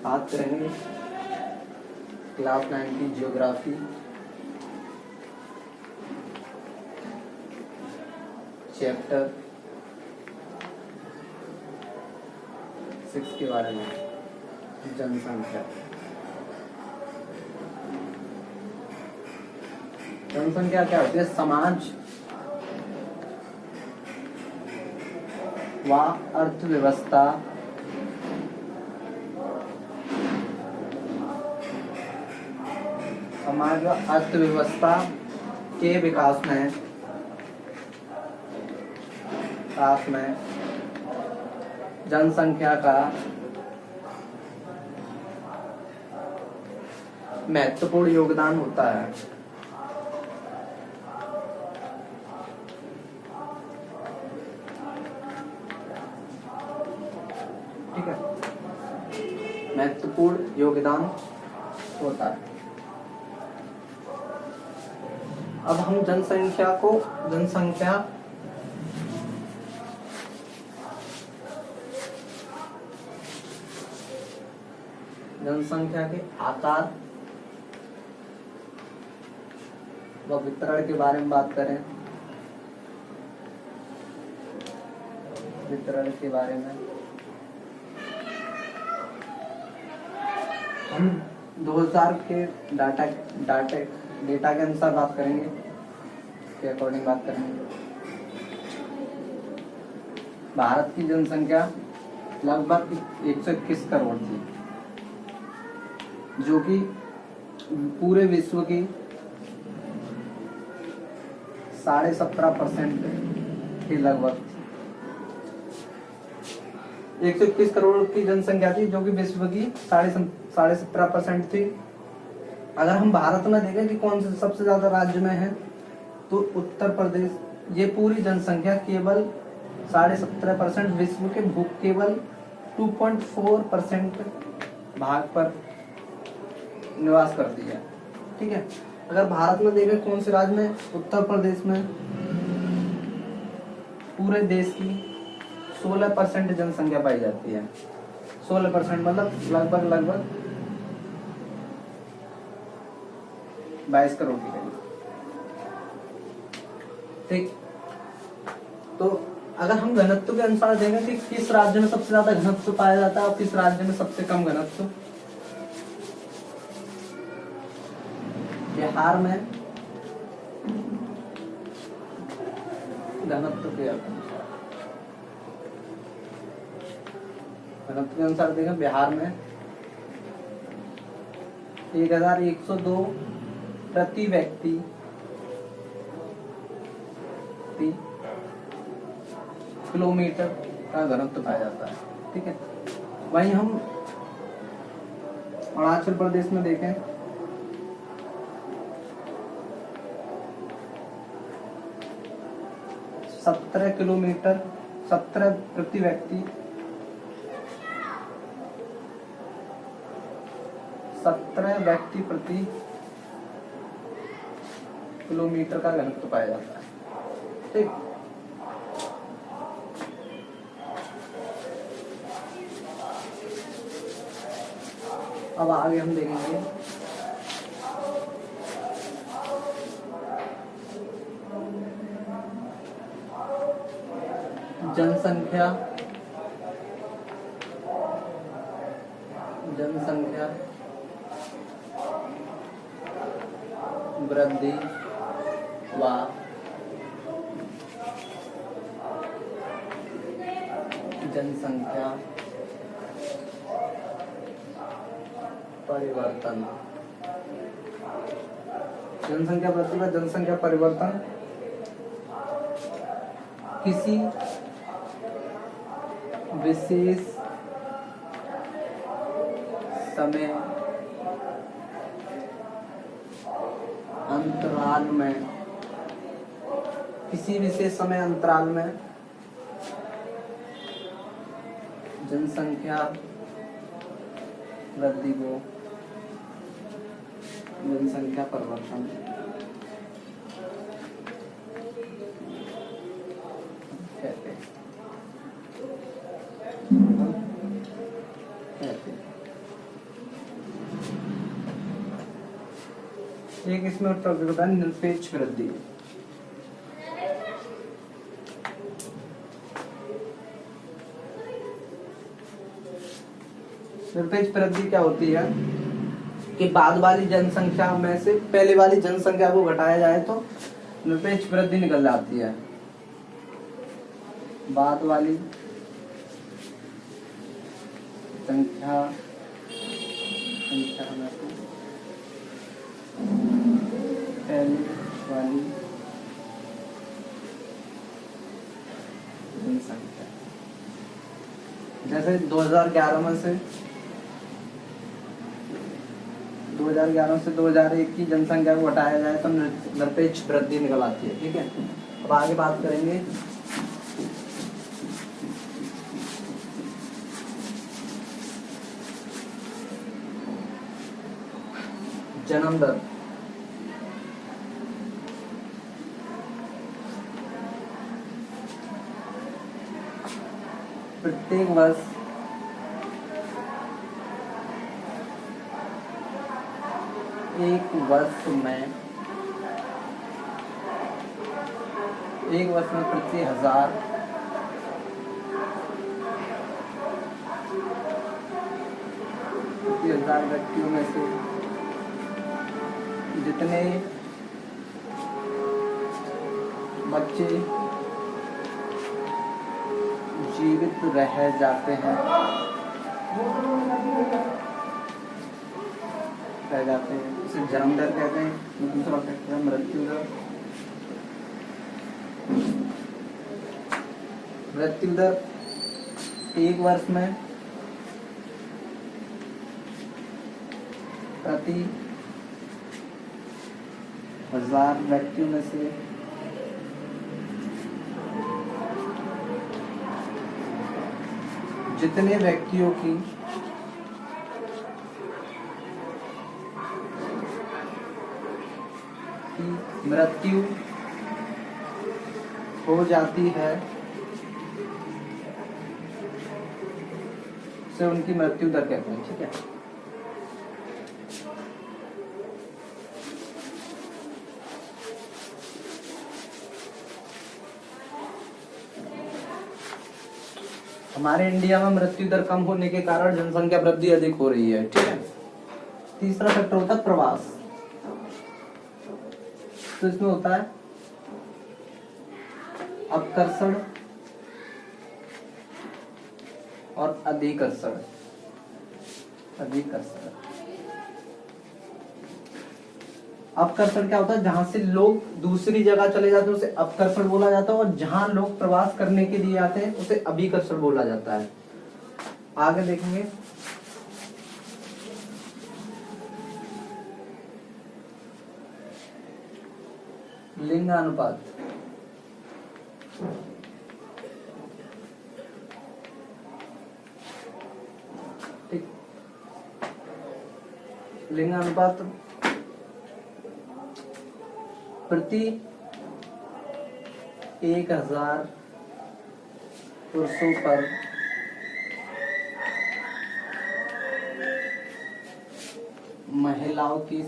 बात करेंगे क्लास 9 की जियोग्राफी चैप्टर 6 के बारे में, जनसंख्या। जनसंख्या क्या होती है? समाज व अर्थव्यवस्था समाज व अर्थव्यवस्था के विकास में जनसंख्या का महत्वपूर्ण योगदान होता है। ठीक है, महत्वपूर्ण योगदान होता है। अब हम जनसंख्या के आकार व वितरण के बारे में बात करें। वितरण के बारे में हम 2000 के डेटा के अनुसार बात करेंगे, के अकॉर्डिंग बात करेंगे। भारत की जनसंख्या लगभग 121 करोड़ थी, जो कि पूरे विश्व की 17.5% के लगभग 121 करोड़ की जनसंख्या थी, जो कि विश्व की 17.5% थी। अगर हम भारत में देखें कि कौन से सबसे ज्यादा राज्य में है, तो उत्तर प्रदेश। ये पूरी जनसंख्या केवल 17.5%, विश्व के केवल 2.4% भाग पर निवास करती है। ठीक है, अगर भारत में देखें कौन से राज्य में, उत्तर प्रदेश में पूरे देश की 16% जनसंख्या पाई जाती है। 16% मतलब लगभग 22 करोड़ की करीब। ठीक, तो अगर हम घनत्व के अनुसार देखें कि किस राज्य में सबसे ज्यादा घनत्व पाया जाता है और किस राज्य में सबसे कम घनत्व। बिहार में घनत्व के अनुसार देखें, बिहार में 1102 प्रति व्यक्ति किलोमीटर का घनत्व पाया जाता है। ठीक है, वहीं हम अरुणाचल प्रदेश में देखें, 17 किलोमीटर 17 प्रति व्यक्ति 17 व्यक्ति प्रति किलोमीटर का घनत्व पाया जाता है। ठीक, अब आगे हम देखेंगे जनसंख्या वृद्धि व जनसंख्या परिवर्तन। जनसंख्या वृद्धि व जनसंख्या परिवर्तन किसी विशेष समय अंतराल में जनसंख्या वृद्धि को जनसंख्या परिवर्तन कहते हैं। एक इसमें टॉपिक होता है निरपेक्ष वृद्धि। निरपेक्ष वृद्धि क्या होती है कि बाद वाली जनसंख्या में से पहले वाली जनसंख्या को घटाया जाए तो निरपेक्ष वृद्धि निकल जाती है। बाद वाली संख्या में से पहले वाली जनसंख्या, जैसे 2011 में से 2001 की जनसंख्या को हटाया जाए तो निरपेक्ष वृद्धि निकल आती है। ठीक है, अब आगे बात करेंगे जन्म दर। प्रत्येक वर्ष एक वर्ष में प्रति हजार व्यक्तियों में से जितने बच्चे जीवित रह जाते हैं उसे जन्म दर कहते हैं। दूसरा फैक्टर है मृत्यु दर। मृत्यु दर एक वर्ष में प्रति 1000 व्यक्तियों में से जितने व्यक्तियों की मृत्यु हो जाती है उसे उनकी मृत्यु दर कहते हैं। ठीक है, हमारे इंडिया में मृत्यु दर कम होने के कारण जनसंख्या वृद्धि अधिक हो रही है। ठीक है, तीसरा फैक्टर होता है प्रवास। तो इसमें होता है अपकर्षण और अधिकर्षण। अपकर्षण क्या होता है? जहां से लोग दूसरी जगह चले जाते हैं उसे अपकर्षण बोला जाता है, और जहां लोग प्रवास करने के लिए आते हैं उसे अभिकर्षण बोला जाता है। आगे देखेंगे लिंगानुपात। ठीक, लिंगानुपात प्रति 1000 पुरुषों पर महिलाओं की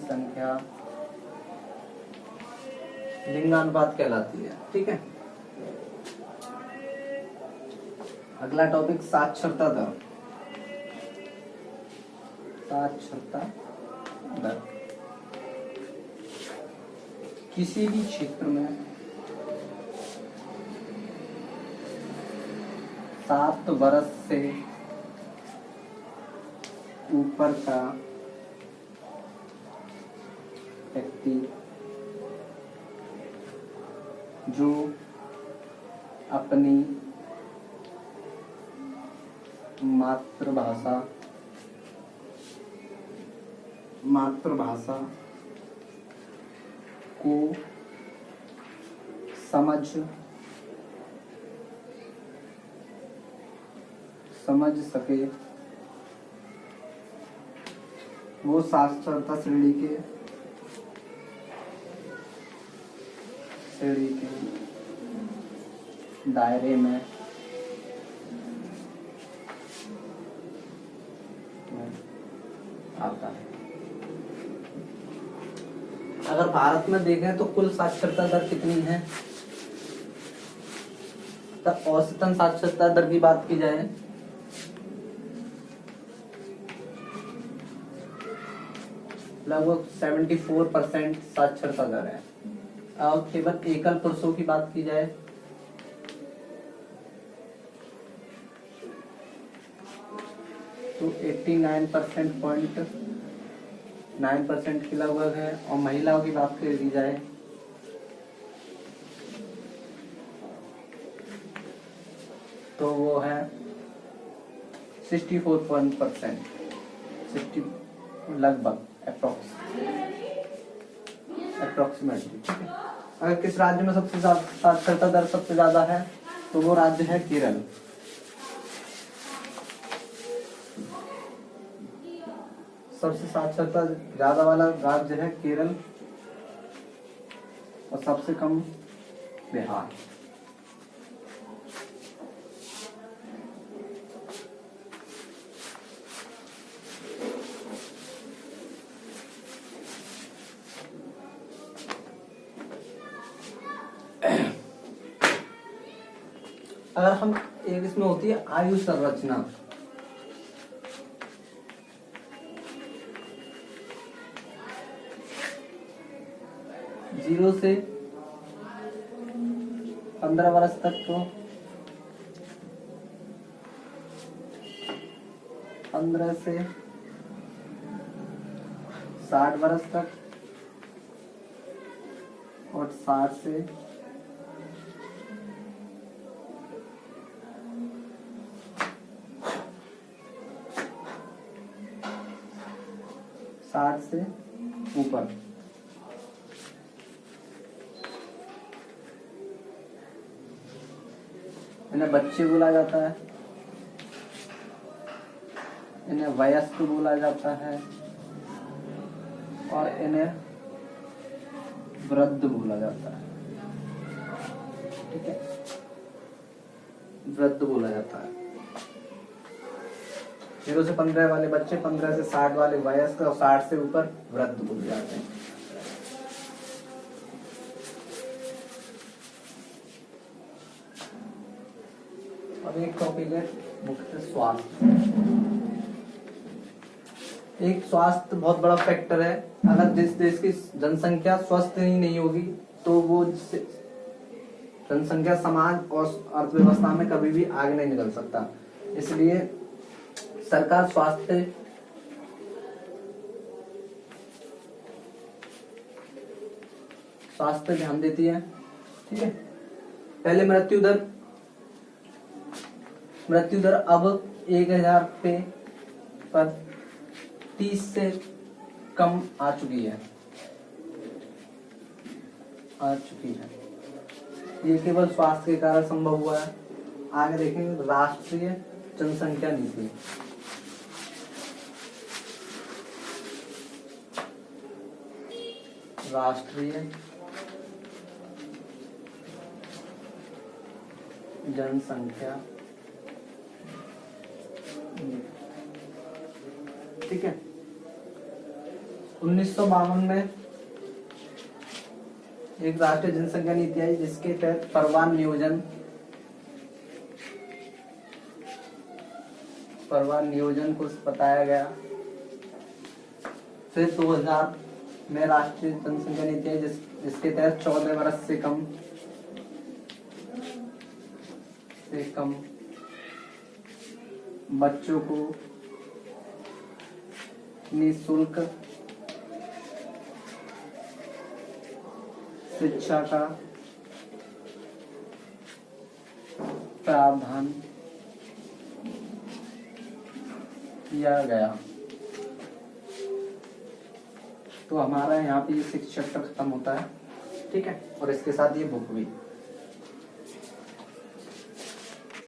संख्या लिंगानुपात कहलाती है। ठीक है, अगला टॉपिक साक्षरता दर। साक्षरता दर किसी भी क्षेत्र में 7 वर्ष से ऊपर का व्यक्ति जो अपनी मातृभाषा को समझ सके, वो साक्षरता श्रेणी के दायरे में भारत में देखें तो कुल साक्षरता दर कितनी है, तो औसतन साक्षरता दर की बात की जाए लगभग 74% साक्षरता दर है। और केवल एकल पुरुषों की बात की जाए तो 89.9% के लगभग है। और महिलाओं की बात कर दी जाए तो वो है 64% 60 लगभग अप्रोक्सीमेटली। ठीक है। अगर किस राज्य में सबसे ज्यादा साक्षरता दर सबसे ज्यादा है तो वो राज्य है केरल। सबसे साक्षरता ज्यादा वाला राज्य है केरल और सबसे कम बिहार। अगर हम एक इसमें होती है आयु संरचना, जीरो से 15 वर्ष तक को 15 से 60 वर्ष तक और 60 से 60 से ऊपर। इन्हें बच्चे बोला जाता है, इन्हें वयस्क बोला जाता है और इन्हें वृद्ध बोला जाता है। ठीक है, वृद्ध बोला जाता है। 0 से 15 वाले बच्चे, 15 से 60 वाले वयस्क और 60 से ऊपर वृद्ध बोले जाते हैं। अब एक टॉपिक है मुख्य स्वास्थ्य। एक स्वास्थ्य बहुत बड़ा फैक्टर है। अगर जिस देश की जनसंख्या स्वस्थ ही नहीं होगी तो वो जनसंख्या समाज और अर्थव्यवस्था में कभी भी आगे नहीं निकल सकता। इसलिए सरकार स्वास्थ्य ध्यान देती है। ठीक है। पहले मृत्यु दर अब 1000 पे पर 30 से कम आ चुकी है। ये केवल स्वास्थ्य के कारण संभव हुआ है। आगे देखेंगे राष्ट्रीय जनसंख्या नीति। राष्ट्रीय जनसंख्या, ठीक है। 1952 में एक राष्ट्रीय जनसंख्या नीति आई जिसके तहत परिवार नियोजन को बताया गया। फिर 2000 में राष्ट्रीय जनसंख्या नीति आई जिसके तहत 14 वर्ष से कम बच्चों को निःशुल्क शिक्षा का प्रावधान किया गया। तो हमारा यहाँ पे ये 6 चैप्टर खत्म होता है। ठीक है। और इसके साथ ये बुक भी।